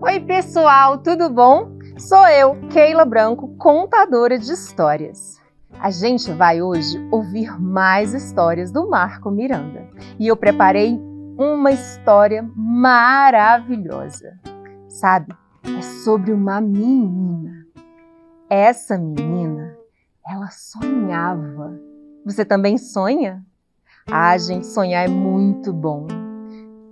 Oi pessoal, tudo bom? Sou eu, Keila Branco, contadora de histórias. A gente vai hoje ouvir mais histórias do Marco Miranda. E eu preparei uma história maravilhosa. Sabe, é sobre uma menina. Essa menina, ela sonhava. Você também sonha? Gente, sonhar é muito bom.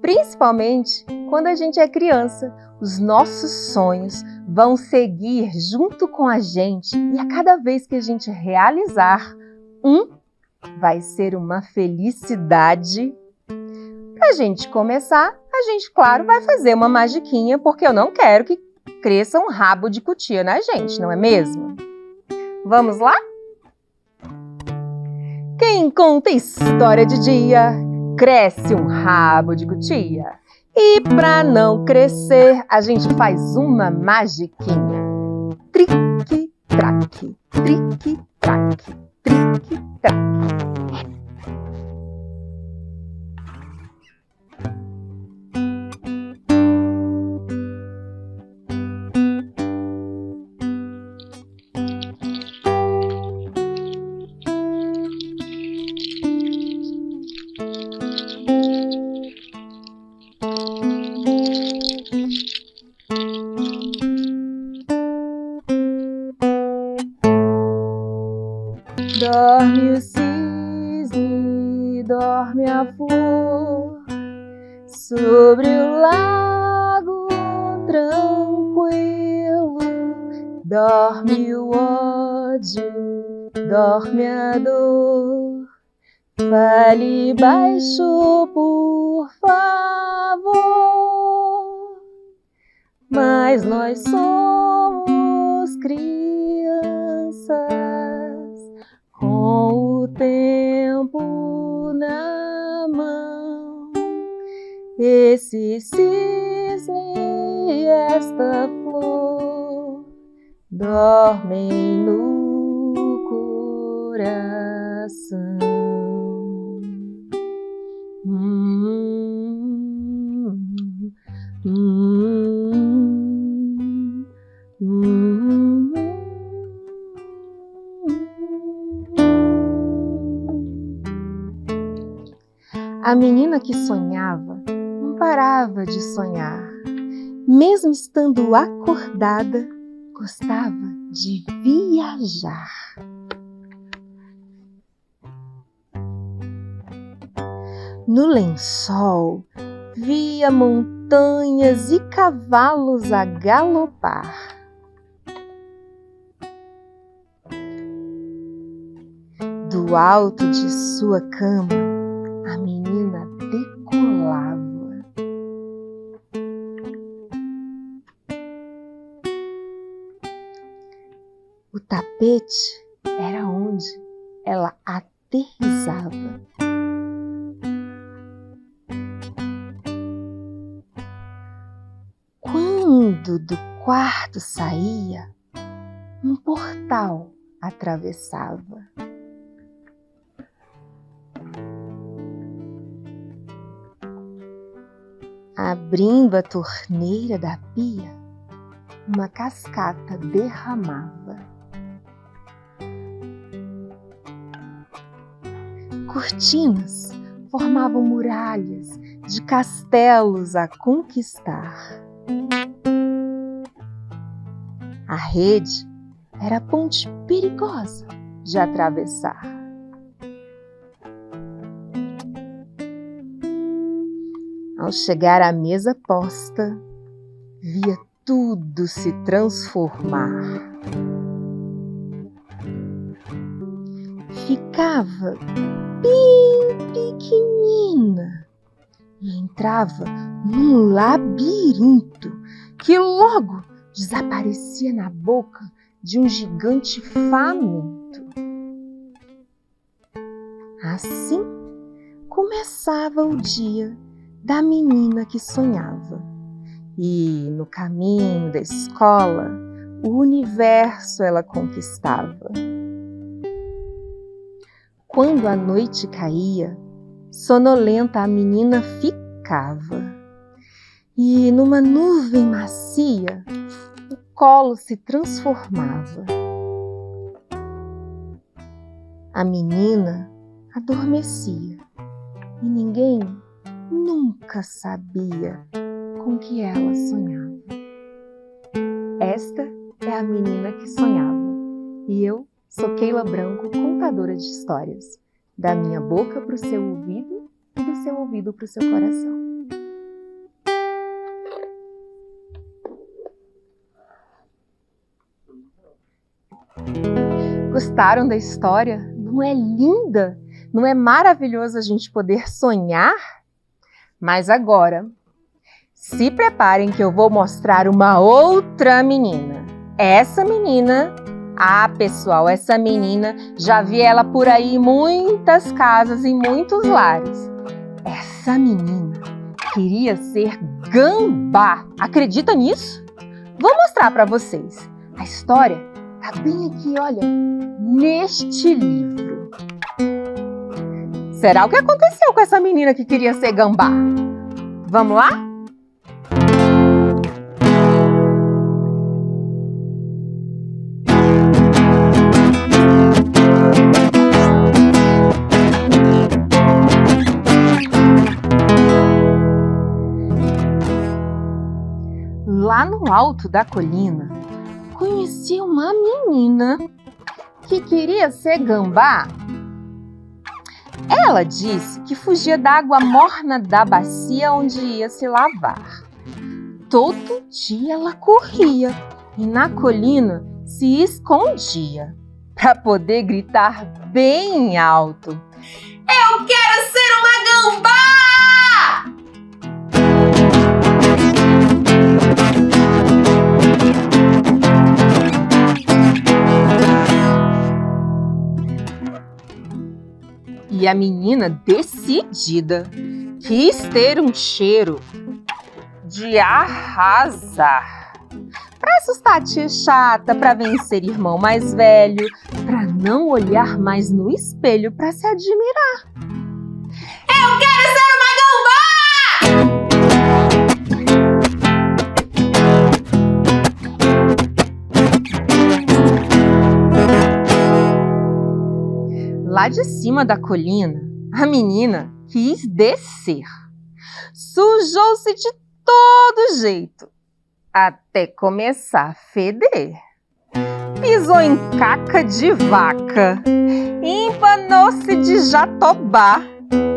Principalmente quando a gente é criança, os nossos sonhos vão seguir junto com a gente e a cada vez que a gente realizar vai ser uma felicidade. Para a gente começar, a gente, claro, vai fazer uma magiquinha, porque eu não quero que cresça um rabo de cutia na gente, não é mesmo? Vamos lá? Quem conta história de dia, cresce um rabo de cutia. E para não crescer, a gente faz uma magiquinha. Trique-traque, trique-traque, trique-traque. Dorme o cisne, dorme a flor, sobre o lago tranquilo. Dorme o ódio, dorme a dor, fale baixo, por favor. Mas nós somos crianças, com o tempo na mão. Esse cisne e esta flor dormem no coração. A menina que sonhava não parava de sonhar. Mesmo estando acordada, gostava de viajar. No lençol, via montanhas e cavalos a galopar. Do alto de sua cama, a menina decolava. O tapete era onde ela aterrissava. Quando do quarto saía, um portal atravessava. Abrindo a torneira da pia, uma cascata derramava. Cortinas formavam muralhas de castelos a conquistar. A rede era a ponte perigosa de atravessar. Ao chegar à mesa posta, via tudo se transformar. Ficava bem pequenina e entrava num labirinto que logo desaparecia na boca de um gigante faminto. Assim começava o dia da menina que sonhava. E no caminho da escola, o universo ela conquistava. Quando a noite caía, sonolenta a menina ficava. e numa nuvem macia o colo se transformava. A menina adormecia e ninguém nunca sabia com que ela sonhava. Esta é a menina que sonhava e eu sou Keila Branco, contadora de histórias. Da minha boca para o seu ouvido e do seu ouvido para o seu coração. Gostaram da história? Não é linda? Não é maravilhoso a gente poder sonhar? Mas agora, se preparem que eu vou mostrar uma outra menina. Essa menina, pessoal, essa menina, já vi ela por aí em muitas casas, em muitos lares. Essa menina queria ser gambá. Acredita nisso? Vou mostrar para vocês. A história tá bem aqui, olha, neste livro. Será o que aconteceu com essa menina que queria ser gambá? Vamos lá? Lá no alto da colina, conheci uma menina que queria ser gambá. Ela disse que fugia da água morna da bacia onde ia se lavar. Todo dia ela corria e na colina se escondia para poder gritar bem alto: "Eu quero ser uma gambá!" E a menina, decidida, quis ter um cheiro de arrasar. Para assustar a tia chata, para vencer irmão mais velho, para não olhar mais no espelho para se admirar. Eu quero ser uma gambá! Lá de cima da colina, a menina quis descer. Sujou-se de todo jeito, até começar a feder. Pisou em caca de vaca, empanou-se de jatobá,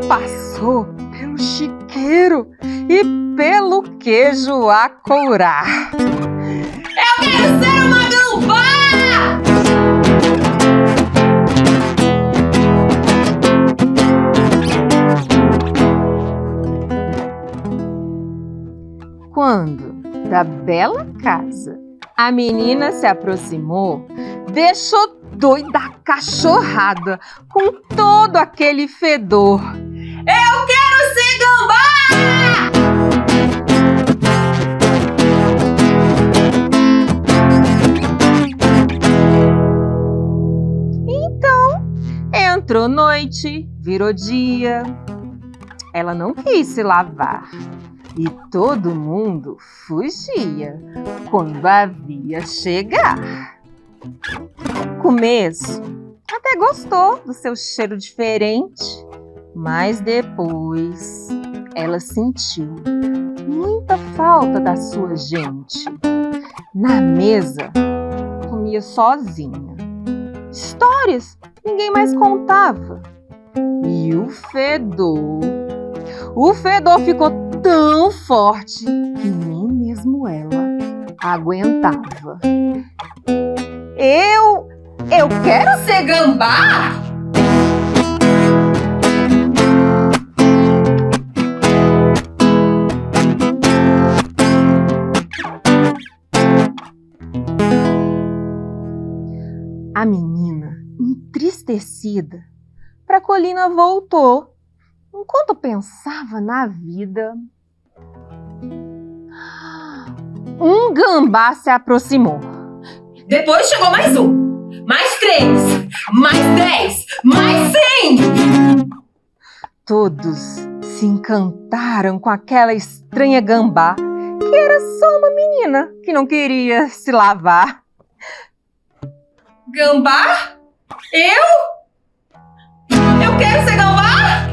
passou pelo chiqueiro e pelo queijo a courar. Eu quero ser uma gambá! Quando da bela casa a menina se aproximou, deixou doida a cachorrada com todo aquele fedor. Eu quero ser gambá! Então, entrou noite, virou dia. Ela não quis se lavar. E todo mundo fugia quando a via chegar. No começo, até gostou do seu cheiro diferente, mas depois ela sentiu muita falta da sua gente. Na mesa, comia sozinha. Histórias ninguém mais contava. E o fedor ficou tão forte que nem mesmo ela aguentava. Eu quero ser gambá! A menina, entristecida, para a colina voltou. Enquanto pensava na vida, um gambá se aproximou. Depois chegou mais um, mais 3, mais 10, mais 100! Todos se encantaram com aquela estranha gambá que era só uma menina que não queria se lavar. Gambá? Eu quero ser gambá?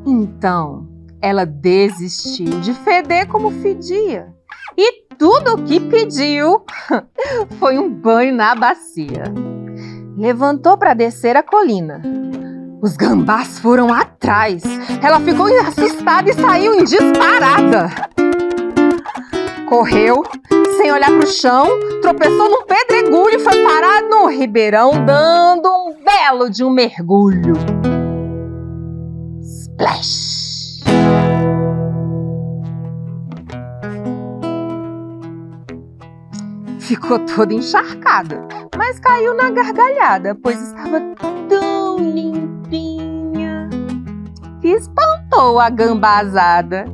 Então, ela desistiu de feder como fedia. E tudo o que pediu foi um banho na bacia. Levantou para descer a colina. Os gambás foram atrás. Ela ficou assustada e saiu em disparada. Correu, sem olhar para o chão, tropeçou num pedregulho e foi parar no ribeirão, dando um belo de um mergulho. Splash! Ficou toda encharcada, mas caiu na gargalhada, pois estava tão limpinha que espantou a gambazada.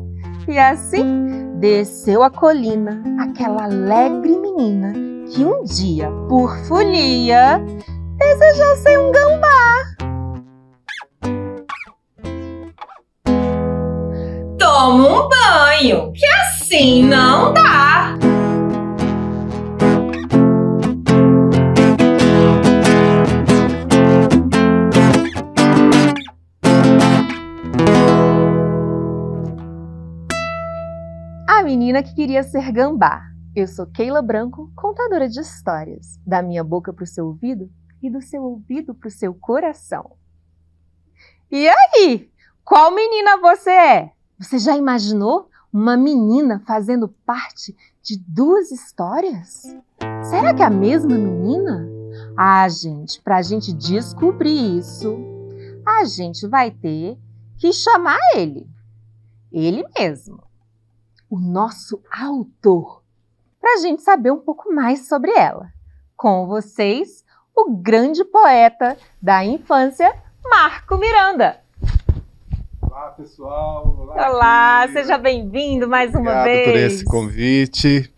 E assim desceu a colina aquela alegre menina que um dia, por folia, desejou ser um gambá. Toma um banho, que assim não dá. A menina que queria ser gambá. Eu sou Keila Branco, contadora de histórias. Da minha boca para o seu ouvido e do seu ouvido para o seu coração. E aí? Qual menina você é? Você já imaginou uma menina fazendo parte de duas histórias? Será que é a mesma menina? Ah, gente, para a gente descobrir isso, a gente vai ter que chamar ele. Ele mesmo. O nosso autor, para a gente saber um pouco mais sobre ela. Com vocês, o grande poeta da infância, Marco Miranda. Olá, pessoal. Olá, seja bem-vindo mais uma vez. Obrigado por esse convite.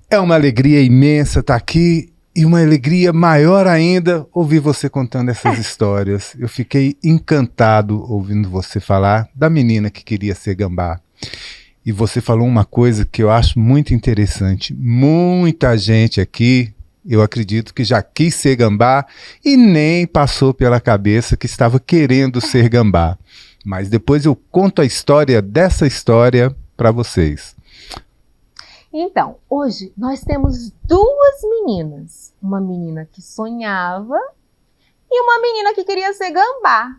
É uma alegria imensa estar aqui e uma alegria maior ainda ouvir você contando essas histórias. Eu fiquei encantado ouvindo você falar da menina que queria ser gambá. E você falou uma coisa que eu acho muito interessante. Muita gente aqui, eu acredito que já quis ser gambá e nem passou pela cabeça que estava querendo ser gambá. Mas depois eu conto a história dessa história para vocês. Então, hoje nós temos duas meninas. Uma menina que sonhava e uma menina que queria ser gambá.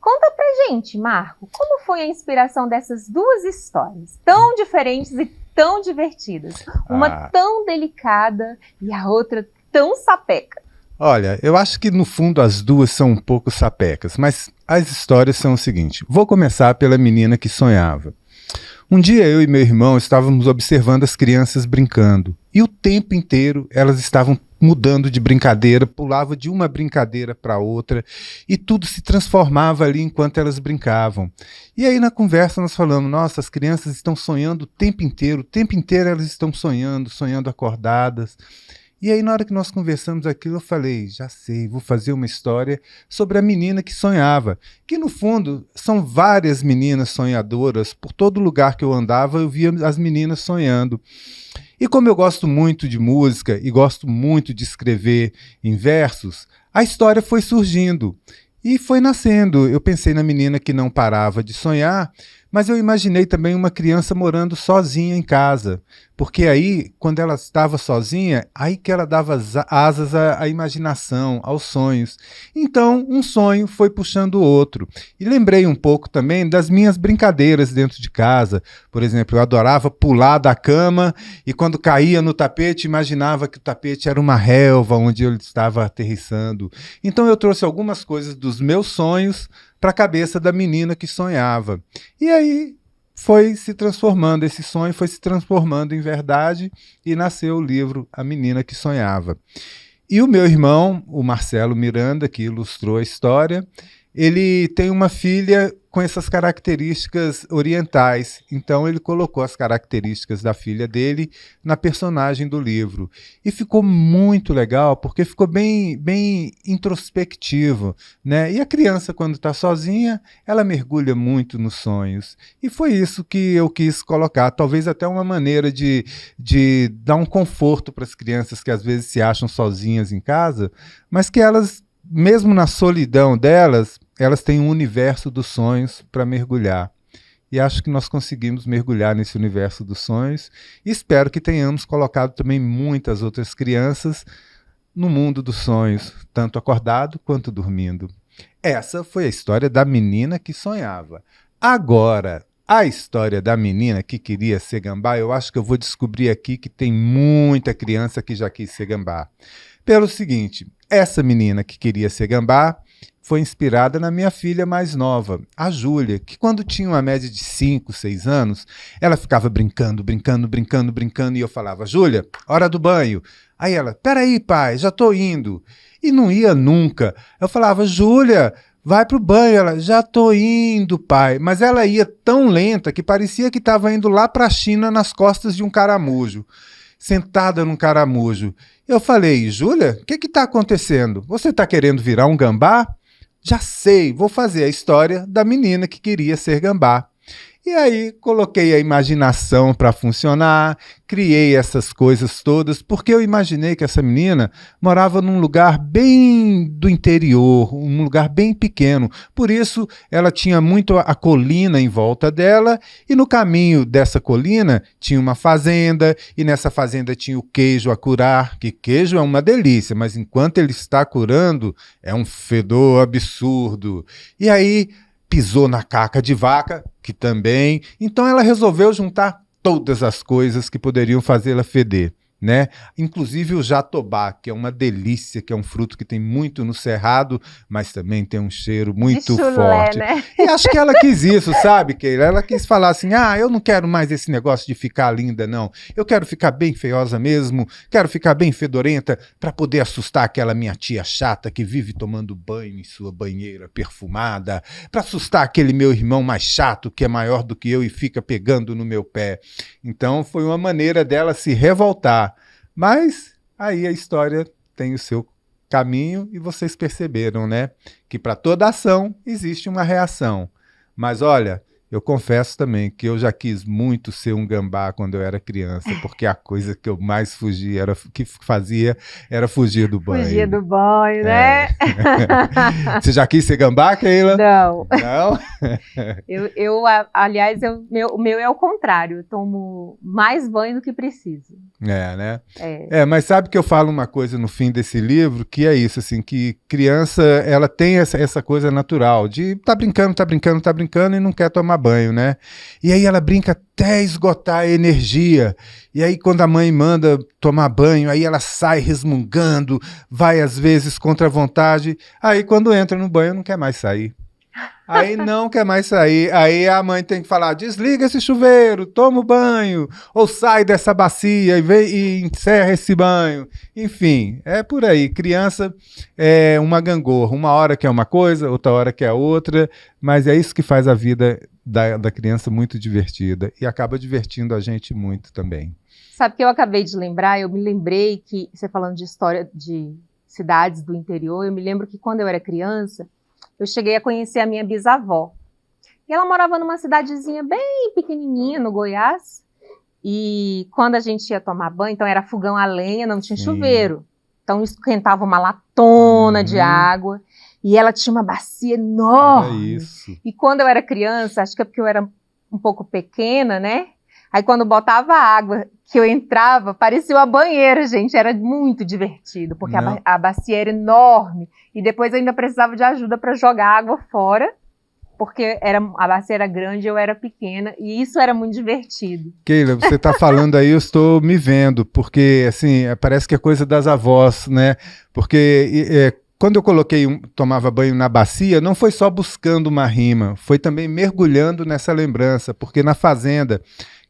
Conta pra gente, Marco, como foi a inspiração dessas duas histórias, tão diferentes e tão divertidas? Uma tão delicada e a outra tão sapeca. Olha, eu acho que no fundo as duas são um pouco sapecas, mas as histórias são o seguinte. Vou começar pela menina que sonhava. Um dia eu e meu irmão estávamos observando as crianças brincando e o tempo inteiro elas estavam mudando de brincadeira, pulava de uma brincadeira para outra e tudo se transformava ali enquanto elas brincavam. E aí na conversa nós falamos, nossa, as crianças estão sonhando o tempo inteiro elas estão sonhando, sonhando acordadas. E aí na hora que nós conversamos aquilo eu falei, já sei, vou fazer uma história sobre a menina que sonhava, que no fundo são várias meninas sonhadoras, por todo lugar que eu andava eu via as meninas sonhando. E como eu gosto muito de música e gosto muito de escrever em versos, a história foi surgindo e foi nascendo. Eu pensei na menina que não parava de sonhar, mas eu imaginei também uma criança morando sozinha em casa, porque aí, quando ela estava sozinha, aí que ela dava asas à imaginação, aos sonhos. Então, um sonho foi puxando o outro. E lembrei um pouco também das minhas brincadeiras dentro de casa. Por exemplo, eu adorava pular da cama e quando caía no tapete, imaginava que o tapete era uma relva onde eu estava aterrissando. Então, eu trouxe algumas coisas dos meus sonhos para a cabeça da menina que sonhava. E aí foi se transformando, esse sonho foi se transformando em verdade e nasceu o livro A Menina que Sonhava. E o meu irmão, o Marcelo Miranda, que ilustrou a história, ele tem uma filha com essas características orientais. Então ele colocou as características da filha dele na personagem do livro. E ficou muito legal, porque ficou bem introspectivo, né? E a criança, quando está sozinha, ela mergulha muito nos sonhos. E foi isso que eu quis colocar. Talvez até uma maneira de dar um conforto para as crianças que às vezes se acham sozinhas em casa, mas que elas, mesmo na solidão delas, elas têm um universo dos sonhos para mergulhar. E acho que nós conseguimos mergulhar nesse universo dos sonhos. E espero que tenhamos colocado também muitas outras crianças no mundo dos sonhos, tanto acordado quanto dormindo. Essa foi a história da menina que sonhava. Agora, a história da menina que queria ser gambá, eu acho que eu vou descobrir aqui que tem muita criança que já quis ser gambá. Pelo seguinte, essa menina que queria ser gambá foi inspirada na minha filha mais nova, a Júlia, que quando tinha uma média de 5, 6 anos, ela ficava brincando, e eu falava, Júlia, hora do banho. Aí ela, peraí, pai, já tô indo. E não ia nunca. Eu falava, Júlia, vai pro banho. Ela, já tô indo, pai. Mas ela ia tão lenta que parecia que estava indo lá pra China nas costas de um caramujo, sentada num caramujo. Eu falei, Júlia, o que tá acontecendo? Você tá querendo virar um gambá? Já sei, vou fazer a história da menina que queria ser gambá. E aí coloquei a imaginação para funcionar, criei essas coisas todas, porque eu imaginei que essa menina morava num lugar bem do interior, um lugar bem pequeno. Por isso ela tinha muito a colina em volta dela, e no caminho dessa colina tinha uma fazenda, e nessa fazenda tinha o queijo a curar, que queijo é uma delícia, mas enquanto ele está curando, é um fedor absurdo. E aí pisou na caca de vaca, que também. Então ela resolveu juntar todas as coisas que poderiam fazê-la feder, né? Inclusive o jatobá, que é uma delícia, que é um fruto que tem muito no cerrado, mas também tem um cheiro muito chulé, forte. né? E acho que ela quis isso, sabe, Keila? Ela quis falar assim, eu não quero mais esse negócio de ficar linda, não. Eu quero ficar bem feiosa mesmo, quero ficar bem fedorenta para poder assustar aquela minha tia chata que vive tomando banho em sua banheira perfumada, para assustar aquele meu irmão mais chato, que é maior do que eu e fica pegando no meu pé. Então foi uma maneira dela se revoltar. Mas aí a história tem o seu caminho e vocês perceberam, né? Que para toda ação existe uma reação. Mas olha, eu confesso também que eu já quis muito ser um gambá quando eu era criança, porque a coisa que eu mais fazia era fugir do banho. Fugir do banho, né? Você já quis ser gambá, Keila? Não. Não? Aliás, o meu é o contrário. Eu tomo mais banho do que preciso. Né? Mas sabe que eu falo uma coisa no fim desse livro, que é isso, assim, que criança, ela tem essa coisa natural de tá brincando e não quer tomar banho, né? E aí ela brinca até esgotar a energia. E aí quando a mãe manda tomar banho, aí ela sai resmungando, vai às vezes contra a vontade. Aí quando entra no banho não quer mais sair. Aí não quer mais sair, aí a mãe tem que falar, desliga esse chuveiro, toma o banho, ou sai dessa bacia e encerra esse banho. Enfim, é por aí, criança é uma gangorra, uma hora quer uma coisa, outra hora quer outra, mas é isso que faz a vida da criança muito divertida, e acaba divertindo a gente muito também. Sabe o que eu acabei de lembrar? Eu me lembrei que, você falando de história de cidades do interior, eu me lembro que quando eu era criança, eu cheguei a conhecer a minha bisavó. E ela morava numa cidadezinha bem pequenininha, no Goiás. E quando a gente ia tomar banho, então era fogão a lenha, não tinha chuveiro. Então esquentava uma latona de água. E ela tinha uma bacia enorme. Isso. E quando eu era criança, acho que é porque eu era um pouco pequena, né? Aí quando botava água, que eu entrava, parecia uma banheira, gente. Era muito divertido, porque a bacia era enorme. E depois eu ainda precisava de ajuda para jogar água fora, porque a bacia era grande e eu era pequena. E isso era muito divertido. Keila, você está falando aí, eu estou me vendo, porque assim, parece que é coisa das avós, né? Porque quando eu tomava banho na bacia, não foi só buscando uma rima, foi também mergulhando nessa lembrança, porque na fazenda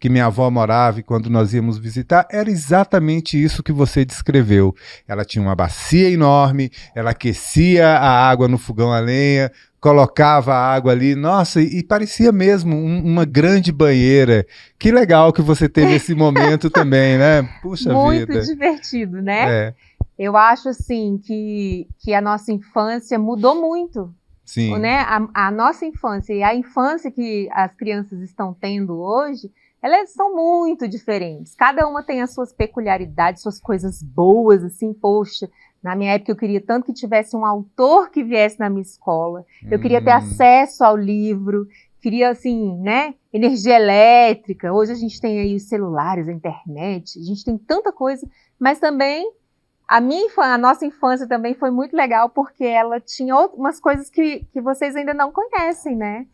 que minha avó morava e quando nós íamos visitar, era exatamente isso que você descreveu. Ela tinha uma bacia enorme, ela aquecia a água no fogão a lenha, colocava a água ali, nossa, e parecia mesmo uma grande banheira. Que legal que você teve esse momento também, né? Puxa Muito vida. divertido, né? É, Eu acho assim que a nossa infância mudou muito, sim. né? A nossa infância e a infância que as crianças estão tendo hoje, elas são muito diferentes. Cada uma tem as suas peculiaridades, suas coisas boas, assim, poxa. Na minha época eu queria tanto que tivesse um autor que viesse na minha escola. Eu queria ter acesso ao livro, queria assim, né? Energia elétrica. Hoje a gente tem aí os celulares, a internet, a gente tem tanta coisa, mas também a nossa infância também foi muito legal porque ela tinha umas coisas que vocês ainda não conhecem, né?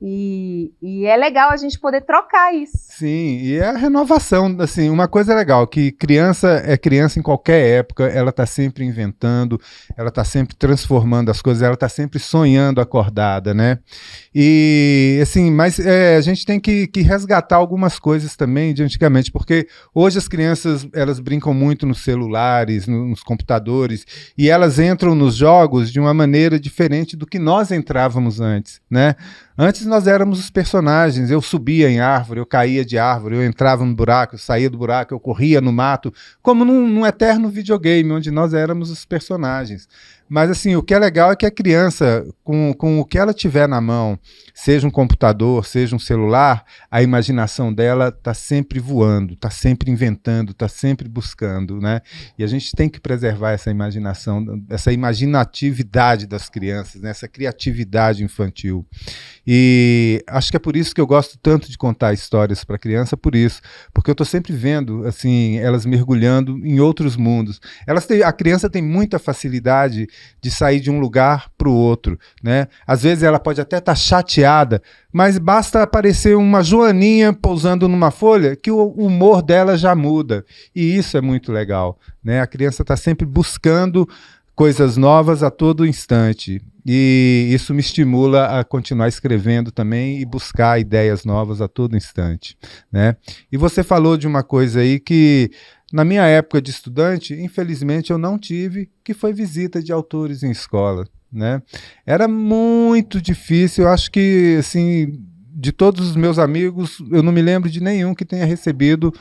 E é legal a gente poder trocar isso. Sim, e é a renovação, assim, uma coisa legal, que criança é criança em qualquer época, ela está sempre inventando, ela está sempre transformando as coisas, ela está sempre sonhando acordada, né? E, assim, mas a gente tem que resgatar algumas coisas também de antigamente, porque hoje as crianças, elas brincam muito nos celulares, nos computadores, e elas entram nos jogos de uma maneira diferente do que nós entrávamos antes, né? Antes nós éramos os personagens, eu subia em árvore, eu caía de árvore, eu entrava no buraco, eu saía do buraco, eu corria no mato, como num eterno videogame, onde nós éramos os personagens. Mas assim, o que é legal é que a criança, com o que ela tiver na mão, seja um computador, seja um celular, a imaginação dela está sempre voando, está sempre inventando, está sempre buscando, né? E a gente tem que preservar essa imaginação, essa imaginatividade das crianças, né? Essa criatividade infantil. E acho que é por isso que eu gosto tanto de contar histórias para criança, por isso, porque eu estou sempre vendo assim, elas mergulhando em outros mundos. A criança tem muita facilidade de sair de um lugar para o outro, né? Às vezes ela pode até estar chateada, mas basta aparecer uma joaninha pousando numa folha que o humor dela já muda. E isso é muito legal, né? A criança está sempre buscando coisas novas a todo instante. E isso me estimula a continuar escrevendo também e buscar ideias novas a todo instante, né? E você falou de uma coisa aí que, na minha época de estudante, infelizmente eu não tive, que foi visita de autores em escola, né? Era muito difícil, eu acho que, assim, de todos os meus amigos, eu não me lembro de nenhum que tenha recebido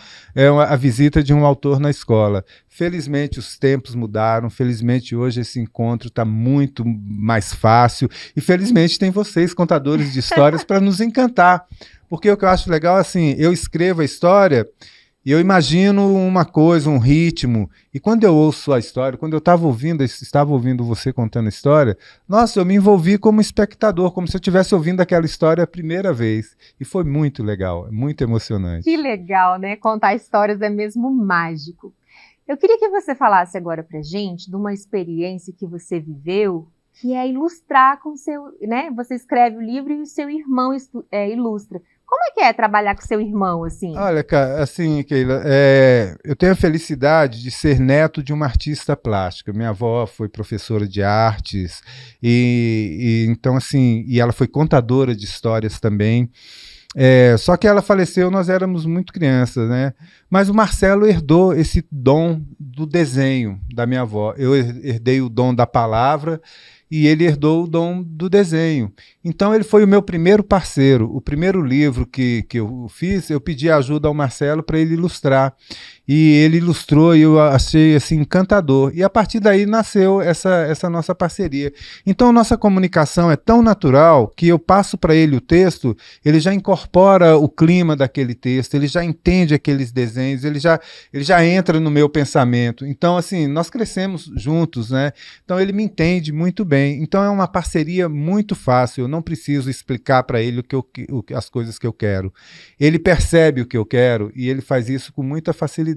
a visita de um autor na escola. Felizmente os tempos mudaram, felizmente hoje esse encontro está muito mais fácil e felizmente tem vocês, contadores de histórias, para nos encantar. Porque o que eu acho legal, assim, eu escrevo a história e eu imagino uma coisa, um ritmo, e quando eu ouço a história, quando eu estava ouvindo você contando a história, nossa, eu me envolvi como espectador, como se eu estivesse ouvindo aquela história a primeira vez. E foi muito legal, muito emocionante. Que legal, né? Contar histórias é mesmo mágico. Eu queria que você falasse agora pra gente de uma experiência que você viveu, que é ilustrar com seu, né? Você escreve o livro e o seu irmão ilustra. Como é que é trabalhar com seu irmão, assim? Olha, cara, assim, Keila, eu tenho a felicidade de ser neto de uma artista plástica. Minha avó foi professora de artes e então, assim, e ela foi contadora de histórias também. Só que ela faleceu, nós éramos muito crianças, né? Mas o Marcelo herdou esse dom do desenho da minha avó. Eu herdei o dom da palavra e ele herdou o dom do desenho. Então ele foi o meu primeiro parceiro. O primeiro livro que eu fiz, eu pedi ajuda ao Marcelo para ele ilustrar. E ele ilustrou e eu achei assim, encantador. E a partir daí nasceu essa nossa parceria. Então a nossa comunicação é tão natural que eu passo para ele o texto, ele já incorpora o clima daquele texto, ele já entende aqueles desenhos, ele já entra no meu pensamento. Então assim, nós crescemos juntos, né? Então ele me entende muito bem. Então é uma parceria muito fácil, eu não preciso explicar para ele as coisas que eu quero. Ele percebe o que eu quero e ele faz isso com muita facilidade.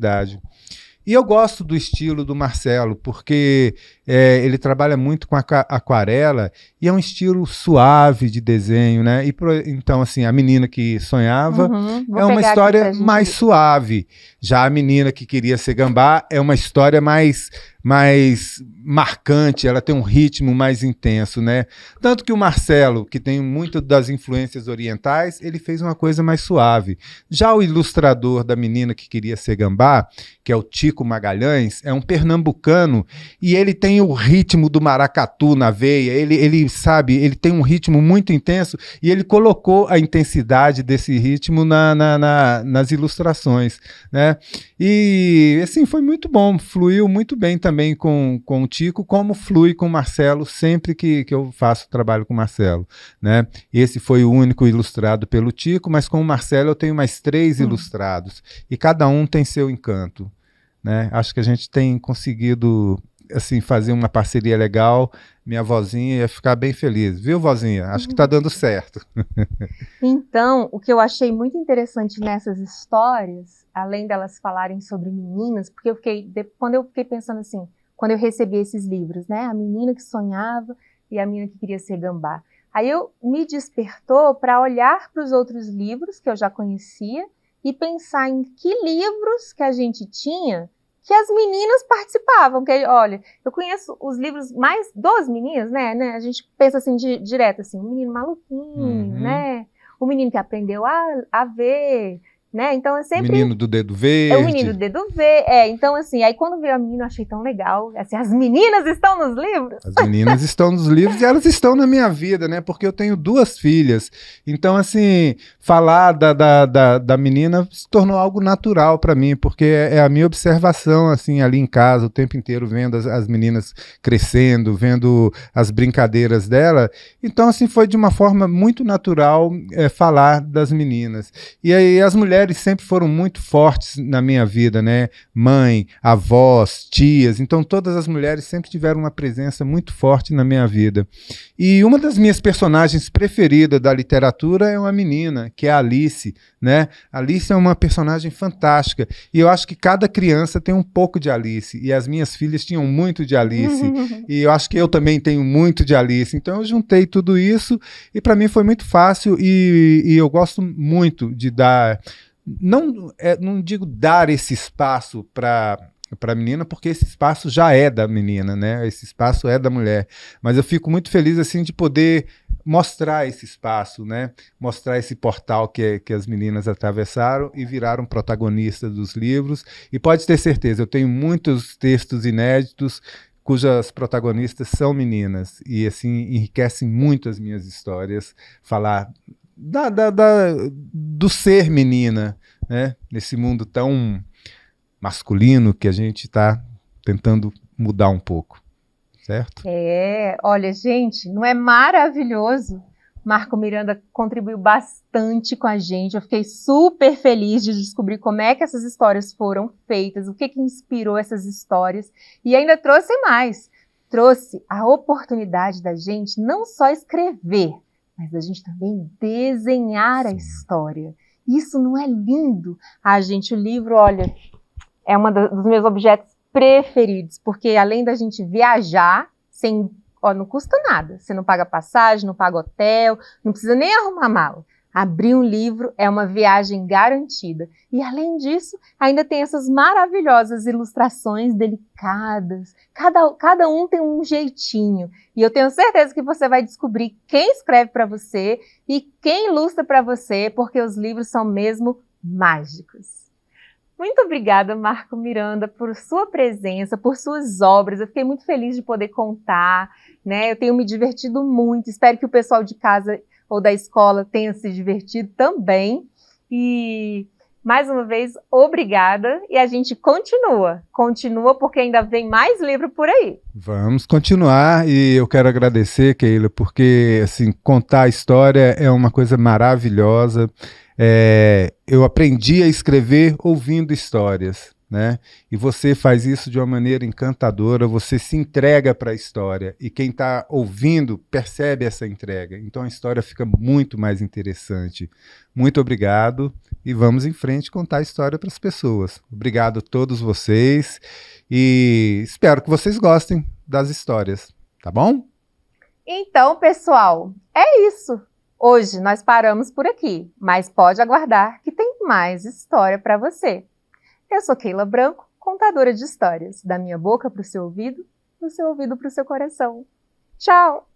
E eu gosto do estilo do Marcelo, porque ele trabalha muito com aquarela e é um estilo suave de desenho, né? Então, assim, A Menina que Sonhava é uma história mais suave. Já A Menina que Queria Ser Gambá é uma história mais mais marcante, ela tem um ritmo mais intenso, né? Tanto que o Marcelo, que tem muito das influências orientais, ele fez uma coisa mais suave. Já o ilustrador da Menina que Queria Ser Gambá, que é o Tico Magalhães, é um pernambucano e ele tem o ritmo do maracatu na veia, ele sabe, ele tem um ritmo muito intenso e ele colocou a intensidade desse ritmo nas ilustrações, né? E assim, foi muito bom, fluiu muito bem também com o Tico, como flui com o Marcelo sempre que eu faço trabalho com o Marcelo, né? Esse foi o único ilustrado pelo Tico, mas com o Marcelo eu tenho mais 3 ilustrados e cada um tem seu encanto, né? Acho que a gente tem conseguido assim, fazer uma parceria legal. Minha vozinha ia ficar bem feliz, viu, vozinha? Acho que tá dando certo. Então, o que eu achei muito interessante nessas histórias, além delas falarem sobre meninas, porque quando eu fiquei pensando assim, quando eu recebi esses livros, né? A Menina que Sonhava e A Menina que Queria Ser Gambá. Aí me despertou para olhar para os outros livros que eu já conhecia e pensar em que livros que a gente tinha que as meninas participavam. Que, olha, eu conheço os livros mais dos meninos, né? A gente pensa assim, direto, assim, o menino maluquinho, né? O menino que aprendeu a ver, né? Então é sempre... O menino do dedo verde. É o menino do dedo verde. Então assim, aí quando veio a menina eu achei tão legal. Assim, as meninas estão nos livros. As meninas estão nos livros e elas estão na minha vida, né? Porque eu tenho 2 filhas. Então, assim, falar da menina se tornou algo natural para mim, porque é a minha observação, assim, ali em casa, o tempo inteiro, vendo as meninas crescendo, vendo as brincadeiras dela. Então, assim, foi de uma forma muito natural falar das meninas. E aí as mulheres sempre foram muito fortes na minha vida, né? Mãe, avós, tias. Então todas as mulheres sempre tiveram uma presença muito forte na minha vida. E uma das minhas personagens preferidas da literatura é uma menina, que é a Alice, né? Alice é uma personagem fantástica. E eu acho que cada criança tem um pouco de Alice. E as minhas filhas tinham muito de Alice. E eu acho que eu também tenho muito de Alice. Então eu juntei tudo isso e para mim foi muito fácil e eu gosto muito de dar... Não digo dar esse espaço para a menina, porque esse espaço já é da menina, né? Esse espaço é da mulher. Mas eu fico muito feliz assim de poder mostrar esse espaço, né? Mostrar esse portal que as meninas atravessaram e viraram protagonistas dos livros. E pode ter certeza, eu tenho muitos textos inéditos cujas protagonistas são meninas. E assim enriquecem muito as minhas histórias falar do ser menina, né? Nesse mundo tão masculino que a gente está tentando mudar um pouco, certo? Olha, gente, não é maravilhoso? Marco Miranda contribuiu bastante com a gente. Eu fiquei super feliz de descobrir como é que essas histórias foram feitas, o que inspirou essas histórias. E ainda trouxe mais. Trouxe a oportunidade da gente não só escrever, mas a gente também desenhar a história. Isso não é lindo? Gente, o livro, olha, é um dos meus objetos preferidos, porque além da gente viajar, não custa nada. Você não paga passagem, não paga hotel, não precisa nem arrumar mala. Abrir um livro é uma viagem garantida. E além disso, ainda tem essas maravilhosas ilustrações delicadas. Cada um tem um jeitinho. E eu tenho certeza que você vai descobrir quem escreve para você e quem ilustra para você, porque os livros são mesmo mágicos. Muito obrigada, Marco Miranda, por sua presença, por suas obras. Eu fiquei muito feliz de poder contar, né? Eu tenho me divertido muito. Espero que o pessoal de casa ou da escola tenha se divertido também. E, mais uma vez, obrigada. E a gente continua porque ainda vem mais livro por aí. Vamos continuar e eu quero agradecer, Keila, porque assim, contar a história é uma coisa maravilhosa. Eu aprendi a escrever ouvindo histórias, né? E você faz isso de uma maneira encantadora, você se entrega para a história e quem está ouvindo percebe essa entrega, então a história fica muito mais interessante. Muito obrigado e vamos em frente contar a história para as pessoas. Obrigado a todos vocês e espero que vocês gostem das histórias, tá bom? Então, pessoal, é isso. Hoje nós paramos por aqui, mas pode aguardar que tem mais história para você. Eu sou Keila Branco, contadora de histórias. Da minha boca para o seu ouvido, do seu ouvido para o seu coração. Tchau!